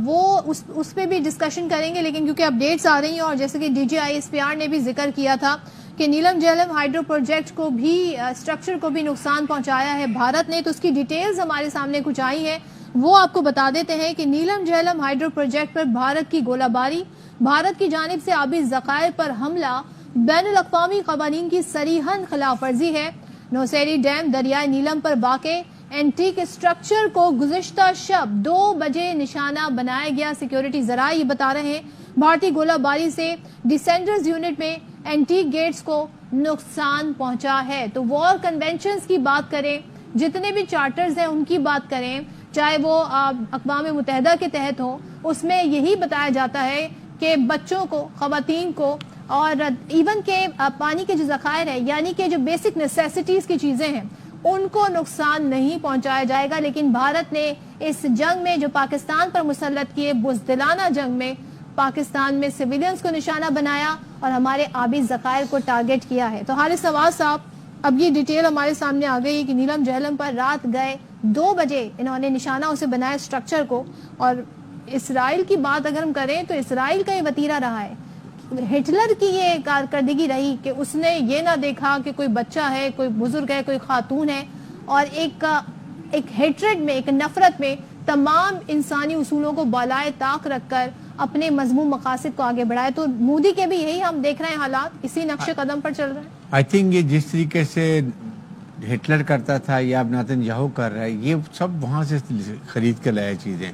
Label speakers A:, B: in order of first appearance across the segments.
A: وہ اس پہ بھی ڈسکشن کریں گے، لیکن کیونکہ اپڈیٹس آ رہی ہیں اور جیسے کہ DGISPR نے بھی ذکر کیا تھا کہ نیلم جہلم ہائیڈرو پروجیکٹ کو بھی اسٹرکچر کو بھی نقصان پہنچایا ہے بھارت نے، تو اس کی ڈیٹیلز ہمارے سامنے کچھ آئی ہیں، وہ آپ کو بتا دیتے ہیں کہ نیلم جہلم ہائیڈرو پروجیکٹ پر بھارت کی گولہ باری، بھارت کی جانب سے آبی ذخائر پر حملہ بین الاقوامی قوانین کی صریحاً خلاف ورزی ہے۔ نوسیری ڈیم دریائے نیلم پر واقع اینٹیک اسٹرکچر کو گزشتہ شب 2 بجے نشانہ بنایا گیا۔ سیکیورٹی ذرائع یہ بتا رہے ہیں بھارتی گولہ باری سے ڈیسینڈرز یونٹ میں اینٹیک گیٹس کو نقصان پہنچا ہے۔ تو وار کنونشنز کی بات کریں، جتنے بھی چارٹرز ہیں ان کی بات کریں، چاہے وہ اقوام متحدہ کے تحت ہو، اس میں یہی بتایا جاتا ہے کہ بچوں کو، خواتین کو اور ایون کہ پانی کے جو ذخائر ہیں، یعنی کہ جو بیسک نیسیسٹیز کی چیزیں ہیں، ان کو نقصان نہیں پہنچایا جائے گا۔ لیکن بھارت نے اس جنگ میں جو پاکستان پر مسلط کیے، بزدلانہ جنگ میں پاکستان میں سویلینز کو نشانہ بنایا اور ہمارے آبی ذخائر کو ٹارگٹ کیا ہے۔ تو حارث نواز صاحب، اب یہ ڈیٹیل ہمارے سامنے آ گئی کہ نیلم جہلم پر رات گئے 2 بجے انہوں نے نشانہ اسے بنایا اسٹرکچر کو، اور اسرائیل کی بات اگر ہم کریں تو اسرائیل کا یہ وتیرہ رہا ہے، ہٹلر کی یہ کارکردگی رہی کہ اس نے یہ نہ دیکھا کہ کوئی بچہ ہے، کوئی بزرگ ہے، کوئی خاتون ہے، اور ایک ہیٹریڈ میں، ایک نفرت میں تمام انسانی اصولوں کو بالائے طاق رکھ کر اپنے مذموم مقاصد کو آگے بڑھائے۔ تو مودی کے بھی یہی ہم دیکھ رہے ہیں حالات، اسی نقش قدم پر چل رہے ہیں۔
B: آئی تھنک یہ جس طریقے سے ہٹلر کرتا تھا یا اب نتنیاہو کر رہا ہے، یہ سب وہاں سے خرید کے لائے چیزیں،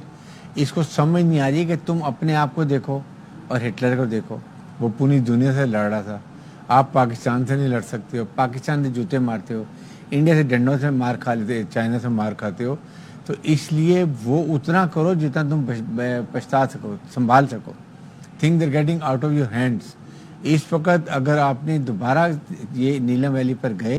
B: اس کو سمجھ نہیں آ رہی کہ تم اپنے آپ کو دیکھو اور ہٹلر کو دیکھو، وہ پوری دنیا سے لڑ رہا تھا، آپ پاکستان سے نہیں لڑ سکتے ہو، پاکستان سے جوتے مارتے ہو، انڈیا سے ڈنڈوں سے مار کھا لیتے، چائنا سے مار کھاتے ہو، تو اس لیے وہ اتنا کرو جتنا تم پچھتا سکو، سنبھال سکو۔ Think they're getting out of your hands. اس وقت اگر آپ نے دوبارہ یہ نیلم ویلی پر گئے